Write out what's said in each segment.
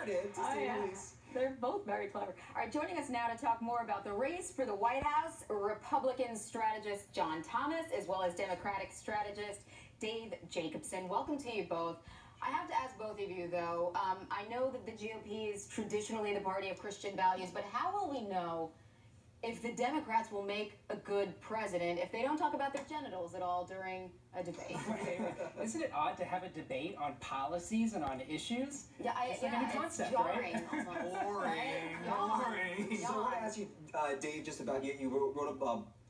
to say the least. They're both very clever. All right, joining us now to talk more about the race for the White House, Republican strategist John Thomas, as well as Democratic strategist Dave Jacobson. Welcome to you both. I have to ask both of you, though. I know that the GOP is traditionally the party of Christian values, but how will we know if the Democrats will make a good president if they don't talk about their genitals at all during a debate? Right. Isn't it odd to have a debate on policies and on issues? Yeah, it's like a new concept, jarring, right? Boring. So I want to ask you, Dave, just about you wrote a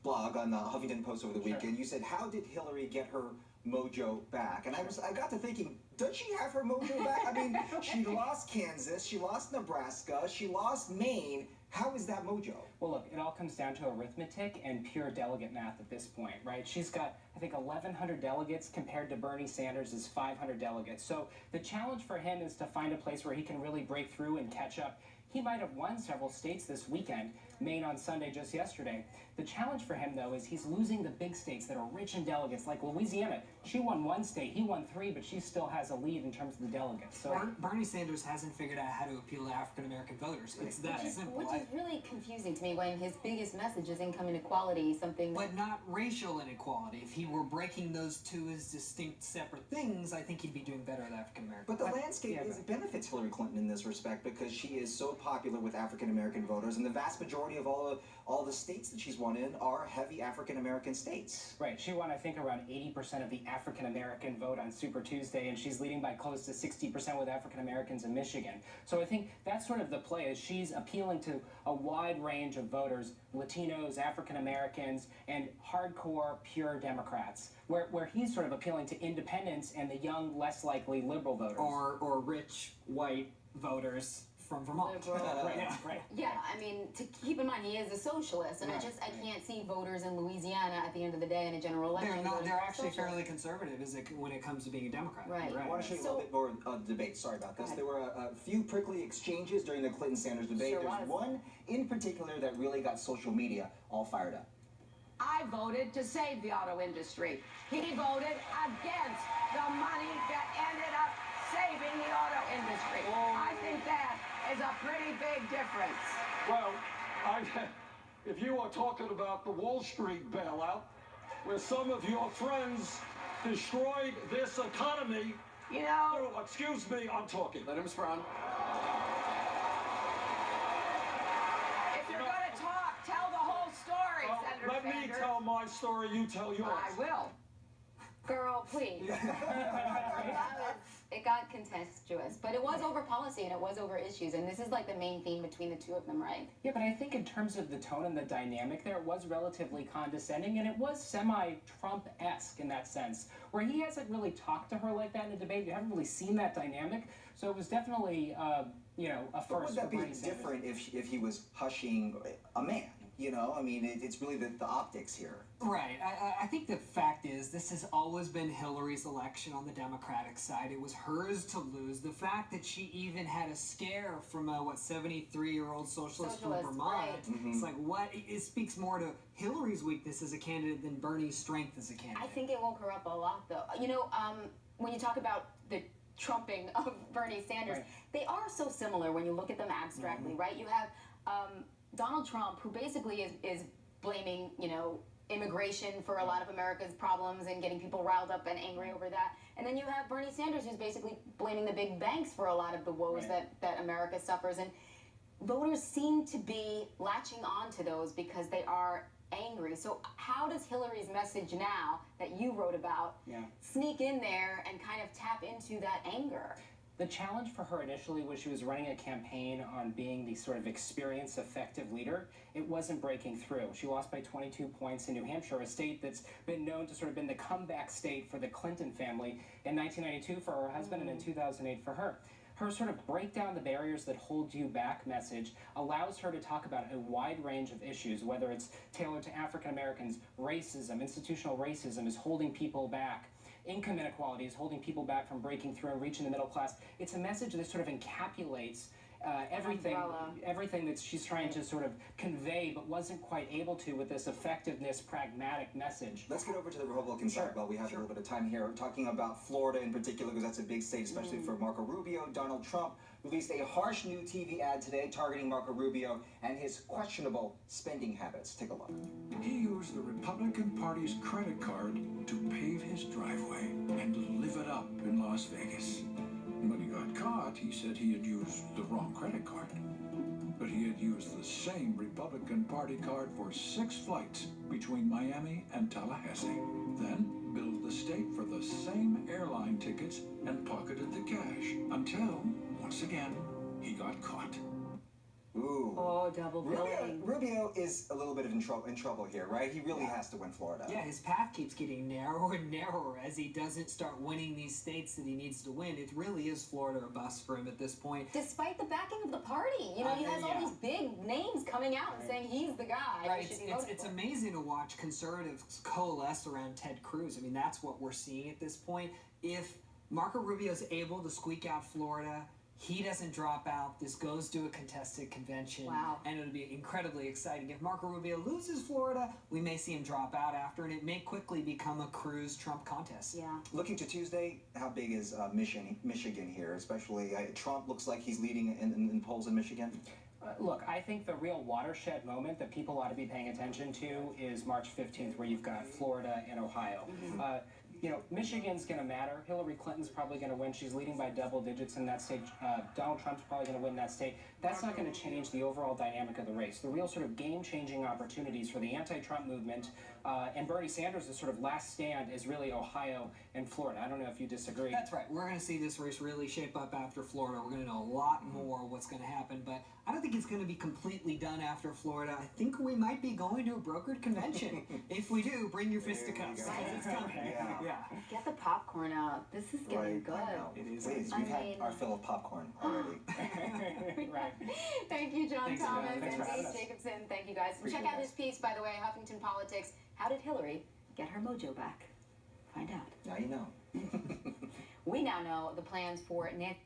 blog on the Huffington Post over the weekend. Sure. You said, how did Hillary get her mojo back? And I got to thinking, does she have her mojo back? I mean, she lost Kansas, she lost Nebraska, she lost Maine. How is that mojo? Well, look, it all comes down to arithmetic and pure delegate math at this point, right? She's got, I think, 1,100 delegates compared to Bernie Sanders' 500 delegates. So the challenge for him is to find a place where he can really break through and catch up. He might have won several states this weekend, Maine on Sunday just yesterday. The challenge for him, though, is he's losing the big states that are rich in delegates, like Louisiana. She won one state, he won three, but she still has a lead in terms of the delegates. So Bernie Sanders hasn't figured out how to appeal to African-American voters. It's that simple. Which is really confusing to me when his biggest message is income inequality, something... But not racial inequality. If he were breaking those two as distinct, separate things, I think he'd be doing better with African-American. But the landscape benefits Hillary Clinton in this respect because she is so popular with African-American voters, and the vast majority of all the states that she's won in are heavy African-American states. Right. She won, I think, around 80% of the African-American vote on Super Tuesday, and she's leading by close to 60% with African-Americans in Michigan. So I think that's sort of the play, is she's appealing to a wide range of voters, Latinos, African-Americans, and hardcore, pure Democrats, where he's sort of appealing to independents and the young, less likely liberal voters. Or rich, white voters from Vermont. Right. Yeah, I mean, to keep in mind, he is a socialist, and I can't see voters in Louisiana at the end of the day in a general election. They're actually fairly conservative when it comes to being a Democrat. Right. I want to show you a little bit more debate. Sorry about this. There were a few prickly exchanges during the Clinton-Sanders debate. There's one in particular that really got social media all fired up. I voted to save the auto industry. He voted against the money that ended up saving the auto industry. I think that is a pretty big difference. Well, if you are talking about the Wall Street bailout, where some of your friends destroyed this economy, you know... Oh, excuse me, I'm talking. Let him sprung. If you're going to talk, tell the whole story, Senator Let me tell my story, you tell yours. I will. Girl, please. It got contentious, but it was over policy and it was over issues, and this is like the main theme between the two of them, right? Yeah, but I think in terms of the tone and the dynamic there, it was relatively condescending, and it was semi-Trump-esque in that sense, where he hasn't really talked to her like that in a debate. You haven't really seen that dynamic, so it was definitely, a first. But would that be Bernie Sanders. different if he was hushing a man? You know, I mean, it's really the optics here. Right. I think the fact is, this has always been Hillary's election on the Democratic side. It was hers to lose. The fact that she even had a scare from a, 73-year-old socialist from Vermont. Right. It's like, it speaks more to Hillary's weakness as a candidate than Bernie's strength as a candidate. I think it woke her up a lot, though. You know, when you talk about the trumping of Bernie Sanders, they are so similar when you look at them abstractly, right? You have Donald Trump, who basically is blaming, immigration for a lot of America's problems and getting people riled up and angry over that. And then you have Bernie Sanders, who's basically blaming the big banks for a lot of the woes that America suffers. And voters seem to be latching on to those because they are angry. So how does Hillary's message now that you wrote about sneak in there and kind of tap into that anger? The challenge for her initially was she was running a campaign on being the sort of experienced, effective leader. It wasn't breaking through. She lost by 22 points in New Hampshire, a state that's been known to sort of been the comeback state for the Clinton family in 1992 for her husband and in 2008 for her. Her sort of break down the barriers that hold you back message allows her to talk about a wide range of issues, whether it's tailored to African Americans, racism, institutional racism is holding people back. Income inequality is holding people back from breaking through and reaching the middle class. It's a message that sort of encapsulates everything that she's trying to sort of convey, but wasn't quite able to with this effectiveness, pragmatic message. Let's get over to the Republican side while we have a little bit of time here. We're talking about Florida in particular, because that's a big state, especially for Marco Rubio, Donald Trump, released a harsh new TV ad today targeting Marco Rubio and his questionable spending habits. Take a look. He used the Republican Party's credit card to pave his driveway and live it up in Las Vegas. When he got caught, he said he had used the wrong credit card. But he had used the same Republican Party card for 6 flights between Miami and Tallahassee. Then billed the state for the same airline tickets and pocketed the cash until, once again, he got caught. Ooh. Oh, double billing. Rubio is a little bit in trouble here, right? He really has to win Florida. Yeah, his path keeps getting narrower and narrower as he doesn't start winning these states that he needs to win. It really is Florida or bust for him at this point. Despite the backing of the party, you know, he has all these big names coming out and saying he's the guy. Right, who should be voted it's for. amazing to watch conservatives coalesce around Ted Cruz. I mean, that's what we're seeing at this point. If Marco Rubio is able to squeak out Florida, he doesn't drop out. This goes to a contested convention. Wow. And it'll be incredibly exciting. If Marco Rubio loses Florida, we may see him drop out after, and it may quickly become a Cruz-Trump contest. Yeah. Looking to Tuesday, how big is Michigan here? Especially, Trump looks like he's leading in polls in Michigan. Look, I think the real watershed moment that people ought to be paying attention to is March 15th, where you've got Florida and Ohio. You know, Michigan's going to matter. Hillary Clinton's probably going to win. She's leading by double digits in that state. Donald Trump's probably going to win that state. That's not going to change the overall dynamic of the race. The real sort of game-changing opportunities for the anti-Trump movement and Bernie Sanders' sort of last stand is really Ohio and Florida. I don't know if you disagree. That's right. We're going to see this race really shape up after Florida. We're going to know a lot more what's going to happen, but I don't think it's going to be completely done after Florida. I think we might be going to a brokered convention. If we do, bring your fisticuffs. It's coming. Yeah. Get the popcorn out. This is getting good. I know. It is. Please, we've had our fill of popcorn already. Right. Thank you, John Thanks, Thomas Thanks and for having Dave us. Jacobson. Thank you, guys. Appreciate Check out it. his piece, by the way, Huffington Politics. How did Hillary get her mojo back? Find out. Now you know. We now know the plans for Nancy